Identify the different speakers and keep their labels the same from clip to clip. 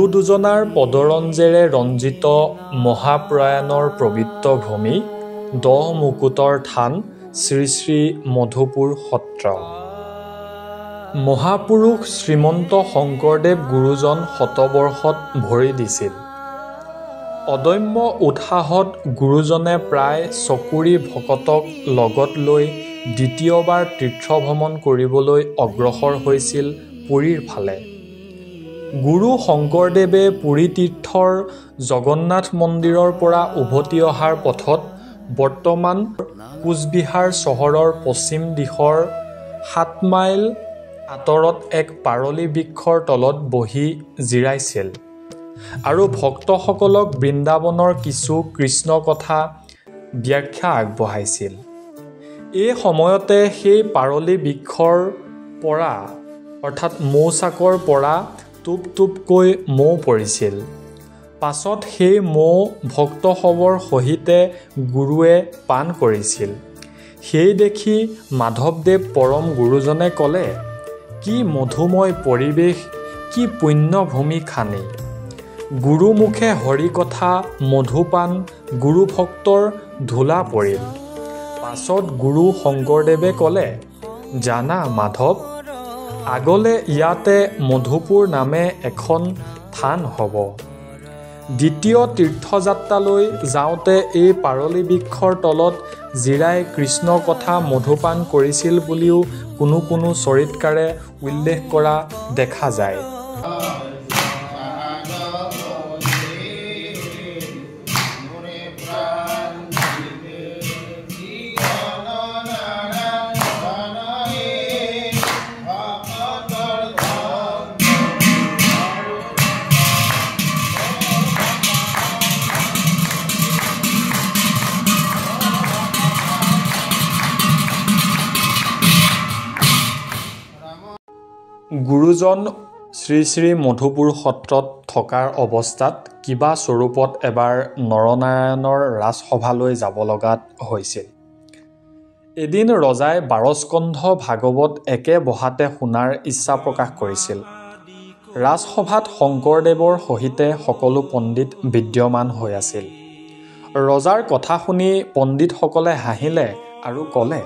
Speaker 1: গুৰু দুজনাৰ পদৰঞ্জেৰে ৰঞ্জিত মহাপ্ৰয়াণৰ পবিত্ৰ ভূমি 10 মুকুটৰ থান শ্ৰী শ্ৰী মধুপুৰ সত্ৰ। মহাপুৰুষ শ্ৰীমন্ত শংকৰদেৱ গুৰুজন শতবৰ্ষত ভৰি দিছিল। অদম্য উৎসাহত গুৰুজনে প্ৰায় 100 ভকতক লগত লৈ দ্বিতীয়বাৰ তীৰ্থভ্ৰমণ কৰিবলৈ অগ্ৰসৰ হৈছিল পুৰীৰ ফালে। গুৰু শংকৰদেৱে পুৰী তীৰ্থৰ জগন্নাথ মন্দিৰৰ পৰা উভতি অহাৰ পথত বৰ্তমান কোচবিহাৰ চহৰৰ পশ্চিম দিশৰ 7 মাইল আঁতৰত এক পাৰলি বৃক্ষৰ তলত বহি জিৰাইছিল আৰু ভক্তসকলক বৃন্দাবনৰ কিছু কৃষ্ণ কথা ব্যাখ্যা আগবঢ়াইছিল। এই সময়তে সেই পাৰলি বৃক্ষৰ পৰা অৰ্থাৎ মৌচাকৰ পৰা টুপ টুপকৈ মৌ পৰিছিল। পাছত সেই মৌ ভক্তসৱৰ সহিতে গুৰুৱে পান কৰিছিল। সেই দেখি মাধৱদেৱ পৰম গুৰুজনে ক'লে, কি মধুময় পৰিৱেশ, কি পুণ্যভূমি খানি। গুৰুমুখে হৰিকথা মধুপান গুৰু ভক্তৰ ধূলা পৰিল। পাছত গুৰু শংকৰদেৱে ক'লে, জানা মাধৱ, আগলে ইয়াতে মধুপুৰ নামে এখন থান হ'ব। দ্বিতীয় তীৰ্থযাত্ৰালৈ যাওঁতে এই পাৰলি বৃক্ষৰ তলত জিৰাই কৃষ্ণ কথা মধুপান কৰিছিল বুলিও কোনো কোনো চৰিতকাৰে উল্লেখ কৰা দেখা যায়। গুৰুজন শ্ৰী শ্ৰী মধুপুৰ সত্ৰত থকাৰ অৱস্থাত কিবা স্বৰূপত এবাৰ নৰনাৰায়ণৰ ৰাজসভালৈ যাব লগাত হৈছিল। এদিন ৰজাই 12 স্কন্ধ ভাগৱত একে বহাতে শুনাৰ ইচ্ছা প্ৰকাশ কৰিছিল। ৰাজসভাত শংকৰদেৱৰ সহিতে সকলো পণ্ডিত বিদ্যমান হৈ আছিল। ৰজাৰ কথা শুনি পণ্ডিতসকলে হাঁহিলে আৰু ক'লে,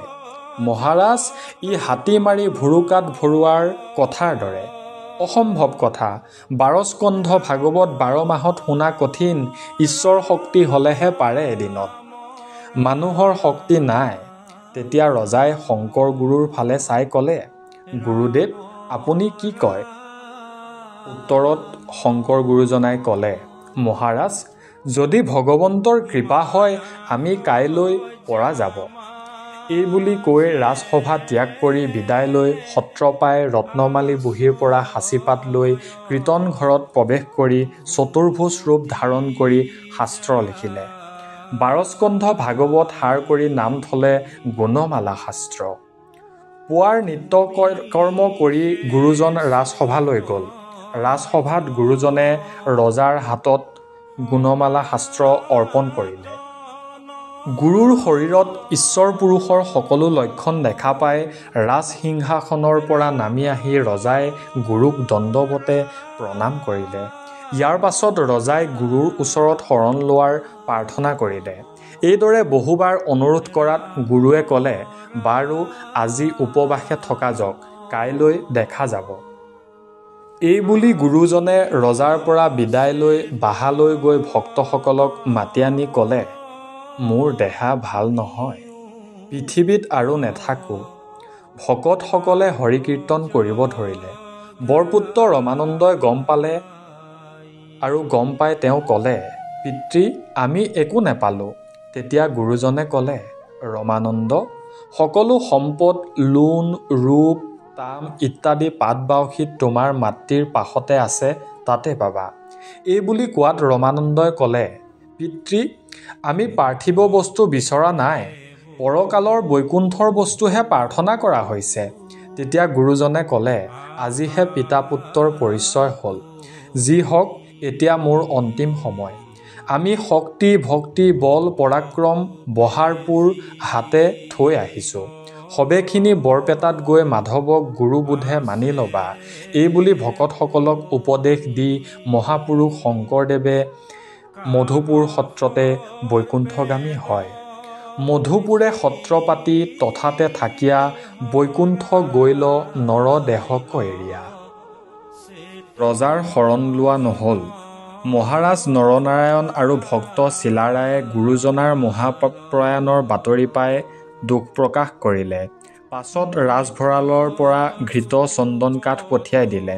Speaker 1: মহাৰাজ, ই হাতী মাৰি ভুৰুকাত ভৰোৱাৰ কথাৰ দৰে। অসম্ভৱ কথা। 12 স্কন্ধ ভাগৱত 12 মাহত শুনা কঠিন। ঈশ্বৰ শক্তি হ'লেহে পাৰে এদিনত। মানুহৰ শক্তি নাই। তেতিয়া ৰজাই শংকৰ গুৰুৰ ফালে চাই ক'লে, গুৰুদেৱ, আপুনি কি কয়? উত্তৰত শংকৰ গুৰুজনাই ক'লে, মহাৰাজ, যদি ভগৱন্তৰ কৃপা হয় আমি কাইলৈ পৰা যাব। এই বুলি কৈ ৰাজসভা ত্যাগ কৰি বিদায় লৈ সত্ৰ পাই ৰত্নমালী বুঢ়ীৰ পৰা সাঁচিপাত লৈ কীৰ্তন ঘৰত প্ৰৱেশ কৰি চতুৰ্ভুজ ৰূপ ধাৰণ কৰি শাস্ত্ৰ লিখিলে। 12 স্কন্ধ ভাগৱত সাৰ কৰি নাম থলে গুণমালা শাস্ত্ৰ। পুৱাৰ নিত্য কৰ্ম কৰি গুৰুজন ৰাজসভালৈ গ'ল। ৰাজসভাত গুৰুজনে ৰজাৰ হাতত গুণমালা শাস্ত্ৰ অৰ্পণ কৰিলে। গুৰুৰ শৰীৰত ঈশ্বৰ পুৰুষৰ সকলো লক্ষণ দেখা পাই ৰাজসিংহাসনৰ পৰা নামি আহি ৰজাই গুৰুক দণ্ডৱতে প্ৰণাম কৰিলে। ইয়াৰ পাছত ৰজাই গুৰুৰ ওচৰত শৰণ লোৱাৰ প্ৰাৰ্থনা কৰিলে। এইদৰে বহুবাৰ অনুৰোধ কৰাত গুৰুৱে ক'লে, বাৰু আজি উপবাসে থকা যাওক, কাইলৈ দেখা যাব। এই বুলি গুৰুজনে ৰজাৰ পৰা বিদায় লৈ বাহালৈ গৈ ভক্তসকলক মাতি আনি ক'লে, মোৰ দেহা ভাল নহয়, পৃথিৱীত আৰু নেথাকোঁ। ভকতসকলে হৰিকীৰ্তন কৰিব ধৰিলে। বৰপুত্ৰ ৰমানন্দই গম পালে আৰু গম পাই তেওঁ ক'লে, পিতৃ, আমি একো নেপালোঁ। তেতিয়া গুৰুজনে ক'লে, ৰমানন্দ, সকলো সম্পদ, লোণ, ৰূপ, তাম ইত্যাদি পাত বাউসীত তোমাৰ মাতৃৰ পাশতে আছে, তাতে পাবা। এই বুলি কোৱাত ৰমানন্দই ক'লে, পিতৃ, আমি পাৰ্থিৱ বস্তু বিচৰা নাই, পৰকালৰ বৈকুণ্ঠৰ বস্তুহে প্ৰাৰ্থনা কৰা হৈছে। তেতিয়া গুৰুজনে ক'লে, আজিহে পিতা পুত্ৰৰ পৰিচয় হ'ল। যি হওক, এতিয়া মোৰ অন্তিম সময়। আমি শক্তি, ভক্তি, বল, পৰাক্ৰম, বহাৰপুৰ হাতে থৈ আহিছোঁ। সবেখিনি বৰপেটাত গৈ মাধৱক গুৰুবোধে মানি ল'বা, এই বুলি ভকতসকলক উপদেশ দি মহাপুৰুষ শংকৰদেৱে মধুপুৰ সত্ৰতে বৈকুণ্ঠগামী হয়। মধুপুৰে সত্ৰ পাতি তথাতে থাকিয়া বৈকুণ্ঠ গৈল নৰ দেহক এৰিয়া। ৰজাৰ শৰণ লোৱা নহ'ল। মহাৰাজ নৰনাৰায়ণ আৰু ভক্ত চিলাৰায়ে গুৰুজনাৰ মহাপ্ৰয়াণৰ বাতৰি পাই দুখ প্ৰকাশ কৰিলে। পাছত ৰাজভঁৰালৰ পৰা ঘৃত চন্দন কাঠ পঠিয়াই দিলে।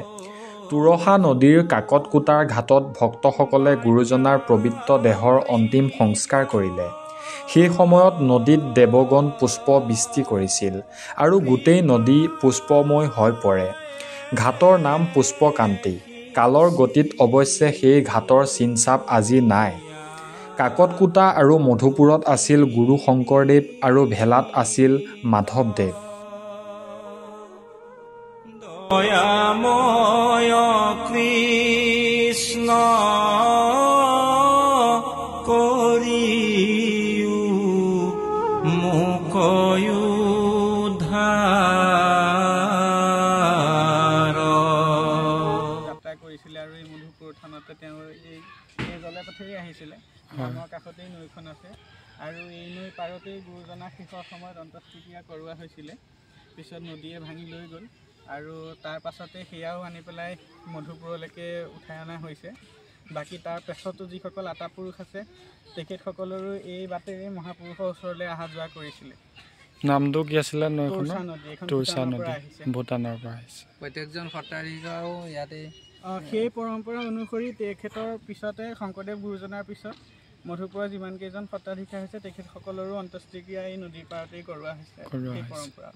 Speaker 1: তুৰসা নদীৰ কাকতকোটাৰ ঘাটত ভক্তসকলে গুৰুজনাৰ পবিত্ৰ দেহৰ অন্তিম সংস্কাৰ কৰিলে। সেই সময়ত নদীত দেৱগণ পুষ্প বৃষ্টি কৰিছিল আৰু গোটেই নদী পুষ্পময় হৈ পৰে। ঘাটৰ নাম পুষ্পকান্তি। কালৰ গতিত অৱশ্যে সেই ঘাটৰ চিনচাপ আজি নাই। কাকতকোটা আৰু মধুপুৰত আছিল গুৰু শংকৰদেৱ আৰু ভেলাত আছিল মাধৱদেৱ।
Speaker 2: দয়াময় কৃষ্ণ কৰিও মোক উদ্ধাৰ।
Speaker 3: যাত্ৰা কৰিছিলে আৰু এই মধুপুৰ থানতে তেওঁ এই জলে পথেৰে আহিছিলে। নামৰ কাষতেই নৈখন আছে আৰু এই নৈ পাৰতেই গুৰুজনাক শেষৰ সময়ত অন্ত্যেষ্টিক্ৰিয়া কৰোৱা হৈছিলে। পিছত নদীয়ে ভাঙি লৈ গ'ল আৰু তাৰ পাছতে সেয়াও আনি পেলাই মধুপুৰলৈকে উঠাই অনা হৈছে। বাকী তাৰ পাছতো যিসকল আতাপুৰুষ আছে তেখেতসকলৰো এই বাটেৰে মহাপুৰুষৰ ওচৰলৈ অহা যোৱা কৰিছিলে।
Speaker 1: নামটো কি আছিলে নৈখনৰ?
Speaker 3: তোৰছা নদী,
Speaker 1: ভূটানৰ পৰা আহিছে।
Speaker 4: প্ৰত্যেকজন সত্ৰাধিকাৰো ইয়াতে
Speaker 3: সেই পৰম্পৰা অনুসৰি তেখেতৰ পিছতে শংকৰদেৱ গুৰুজনাৰ পিছত মধুপুৰৰ যিমান কেইজন সত্ৰাধিকাৰ হৈছে তেখেতসকলৰো অন্ত্যেষ্টিক্ৰিয়া এই নদীৰ পাৰতেই কৰোৱা হৈছে সেই পৰম্পৰা।